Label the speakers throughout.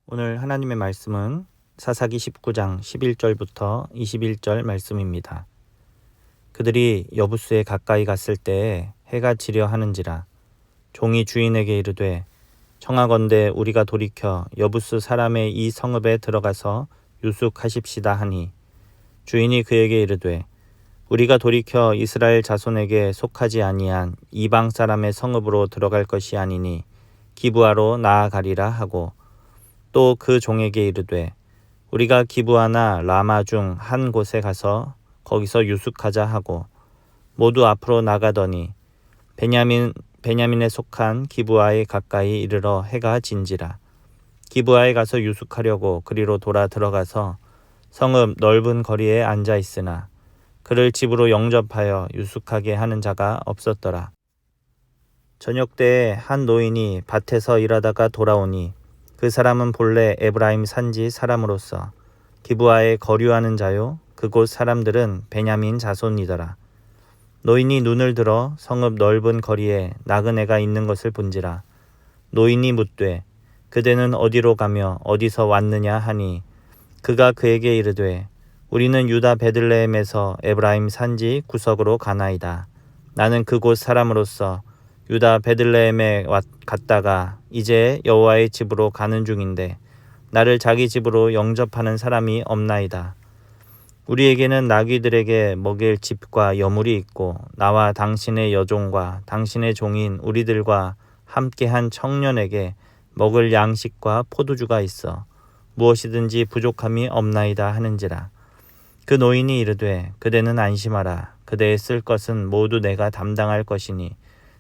Speaker 1: 오늘 하나님의 말씀은 사사기 19장 11절부터 21절 말씀입니다. 그들이 여부스에 가까이 갔을 때에 해가 지려 하는지라 종이 주인에게 이르되 청하건대 우리가 돌이켜 여부스 사람의 이 성읍에 들어가서 유숙하십시다 하니 주인이 그에게 이르되 우리가 돌이켜 이스라엘 자손에게 속하지 아니한 이방 사람의 성읍으로 들어갈 것이 아니니 기브아로 나아가리라 하고 또 그 종에게 이르되 우리가 기브아나 라마 중 한 곳에 가서 거기서 유숙하자 하고 모두 앞으로 나가더니 베냐민에 속한 기브아에 가까이 이르러 해가 진지라. 기브아에 가서 유숙하려고 그리로 돌아 들어가서 성읍 넓은 거리에 앉아 있으나 그를 집으로 영접하여 유숙하게 하는 자가 없었더라. 저녁 때에 한 노인이 밭에서 일하다가 돌아오니 그 사람은 본래 에브라임 산지 사람으로서 기브아에 거류하는 자요 그곳 사람들은 베냐민 자손이더라. 노인이 눈을 들어 성읍 넓은 거리에 나그네가 있는 것을 본지라. 노인이 묻되 그대는 어디로 가며 어디서 왔느냐 하니 그가 그에게 이르되 우리는 유다 베들레헴에서 에브라임 산지 구석으로 가나이다. 나는 그곳 사람으로서 유다 베들레헴에 갔다가 이제 여호와의 집으로 가는 중인데 나를 자기 집으로 영접하는 사람이 없나이다. 우리에게는 나귀들에게 먹일 집과 여물이 있고 나와 당신의 여종과 당신의 종인 우리들과 함께한 청년에게 먹을 양식과 포도주가 있어 무엇이든지 부족함이 없나이다 하는지라. 그 노인이 이르되 그대는 안심하라. 그대의 쓸 것은 모두 내가 담당할 것이니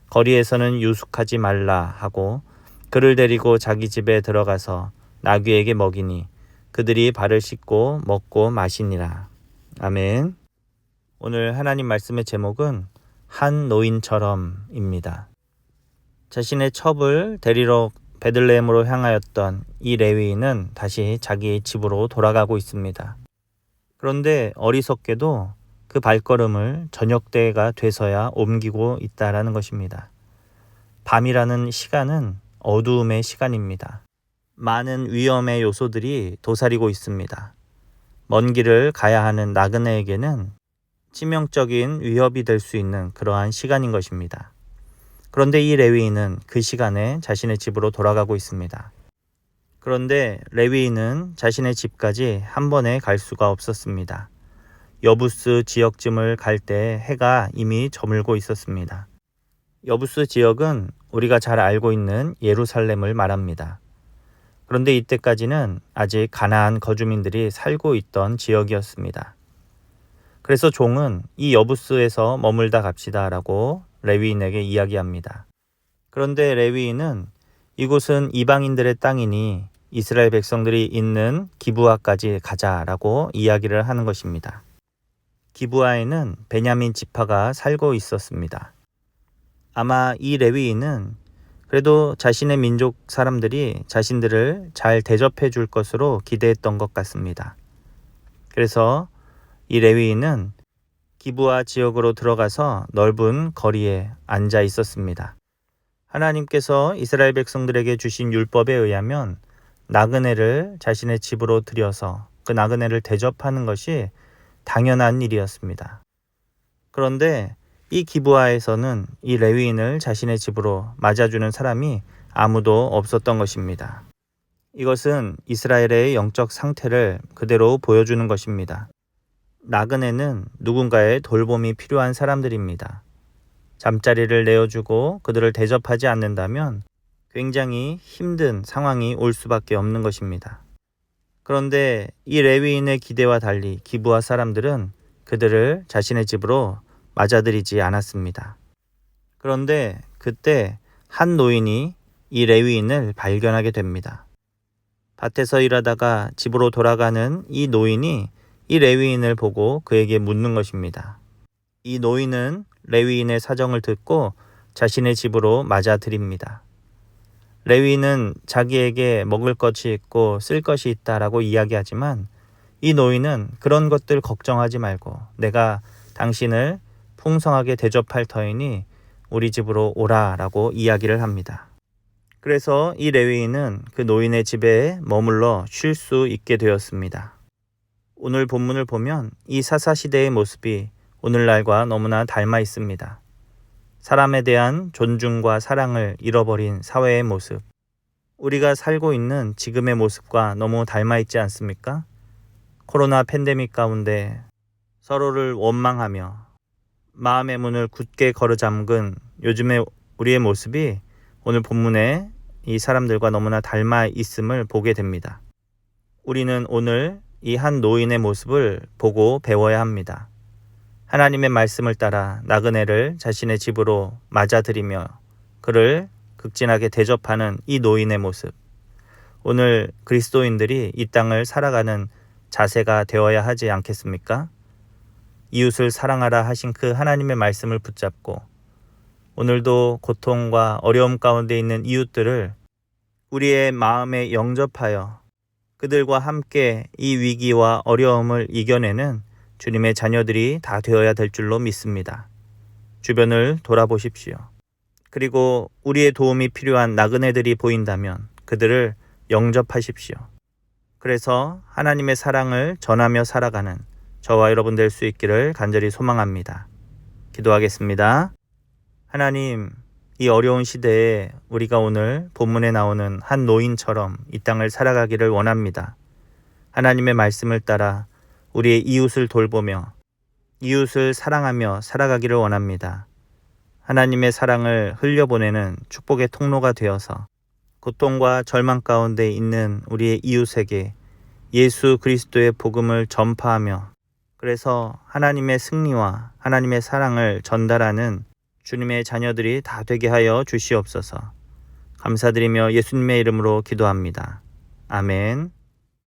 Speaker 1: 거리에서는 유숙하지 말라 하고 그를 데리고 자기 집에 들어가서 나귀에게 먹이니 그들이 발을 씻고 먹고 마시니라. 아멘. 오늘 하나님 말씀의 제목은 한 노인처럼입니다. 자신의 첩을 데리러 베들레헴으로 향하였던 이 레위인은 다시 자기의 집으로 돌아가고 있습니다. 그런데 어리석게도 그 발걸음을 저녁때가 돼서야 옮기고 있다라는 것입니다. 밤이라는 시간은 어두움의 시간입니다. 많은 위험의 요소들이 도사리고 있습니다. 먼 길을 가야 하는 나그네에게는 치명적인 위협이 될 수 있는 그러한 시간인 것입니다. 그런데 이 레위인은 그 시간에 자신의 집으로 돌아가고 있습니다. 그런데 레위인은 자신의 집까지 한 번에 갈 수가 없었습니다. 여부스 지역쯤을 갈 때 해가 이미 저물고 있었습니다. 여부스 지역은 우리가 잘 알고 있는 예루살렘을 말합니다. 그런데 이때까지는 아직 가나안 거주민들이 살고 있던 지역이었습니다. 그래서 종은 이 여부스에서 머물다 갑시다라고 레위인에게 이야기합니다. 그런데 레위인은 이곳은 이방인들의 땅이니 이스라엘 백성들이 있는 기브아까지 가자라고 이야기를 하는 것입니다. 기브아에는 베냐민 지파가 살고 있었습니다. 아마 이 레위인은 그래도 자신의 민족 사람들이 자신들을 잘 대접해 줄 것으로 기대했던 것 같습니다. 그래서 이 레위인은 기브아 지역으로 들어가서 넓은 거리에 앉아 있었습니다. 하나님께서 이스라엘 백성들에게 주신 율법에 의하면 나그네를 자신의 집으로 들여서 그 나그네를 대접하는 것이 당연한 일이었습니다. 그런데 이 기브아에서는 이 레위인을 자신의 집으로 맞아주는 사람이 아무도 없었던 것입니다. 이것은 이스라엘의 영적 상태를 그대로 보여주는 것입니다. 나그네는 누군가의 돌봄이 필요한 사람들입니다. 잠자리를 내어주고 그들을 대접하지 않는다면 굉장히 힘든 상황이 올 수밖에 없는 것입니다. 그런데 이 레위인의 기대와 달리 기브아 사람들은 그들을 자신의 집으로 맞아들이지 않았습니다. 그런데 그때 한 노인이 이 레위인을 발견하게 됩니다. 밭에서 일하다가 집으로 돌아가는 이 노인이 이 레위인을 보고 그에게 묻는 것입니다. 이 노인은 레위인의 사정을 듣고 자신의 집으로 맞아들입니다. 레위인은 자기에게 먹을 것이 있고 쓸 것이 있다라고 이야기하지만 이 노인은 그런 것들 걱정하지 말고 내가 당신을 풍성하게 대접할 터이니 우리 집으로 오라라고 이야기를 합니다. 그래서 이 레위인은 그 노인의 집에 머물러 쉴 수 있게 되었습니다. 오늘 본문을 보면 이 사사시대의 모습이 오늘날과 너무나 닮아 있습니다. 사람에 대한 존중과 사랑을 잃어버린 사회의 모습. 우리가 살고 있는 지금의 모습과 너무 닮아 있지 않습니까? 코로나 팬데믹 가운데 서로를 원망하며 마음의 문을 굳게 걸어잠근 요즘의 우리의 모습이 오늘 본문에 이 사람들과 너무나 닮아 있음을 보게 됩니다. 우리는 오늘 이 한 노인의 모습을 보고 배워야 합니다. 하나님의 말씀을 따라 나그네를 자신의 집으로 맞아들이며 그를 극진하게 대접하는 이 노인의 모습. 오늘 그리스도인들이 이 땅을 살아가는 자세가 되어야 하지 않겠습니까? 이웃을 사랑하라 하신 그 하나님의 말씀을 붙잡고 오늘도 고통과 어려움 가운데 있는 이웃들을 우리의 마음에 영접하여 그들과 함께 이 위기와 어려움을 이겨내는 주님의 자녀들이 다 되어야 될 줄로 믿습니다. 주변을 돌아보십시오. 그리고 우리의 도움이 필요한 나그네들이 보인다면 그들을 영접하십시오. 그래서 하나님의 사랑을 전하며 살아가는 저와 여러분 될 수 있기를 간절히 소망합니다. 기도하겠습니다. 하나님, 이 어려운 시대에 우리가 오늘 본문에 나오는 한 노인처럼 이 땅을 살아가기를 원합니다. 하나님의 말씀을 따라 우리의 이웃을 돌보며 이웃을 사랑하며 살아가기를 원합니다. 하나님의 사랑을 흘려보내는 축복의 통로가 되어서 고통과 절망 가운데 있는 우리의 이웃에게 예수 그리스도의 복음을 전파하며 그래서 하나님의 승리와 하나님의 사랑을 전달하는 주님의 자녀들이 다 되게 하여 주시옵소서. 감사드리며 예수님의 이름으로 기도합니다. 아멘.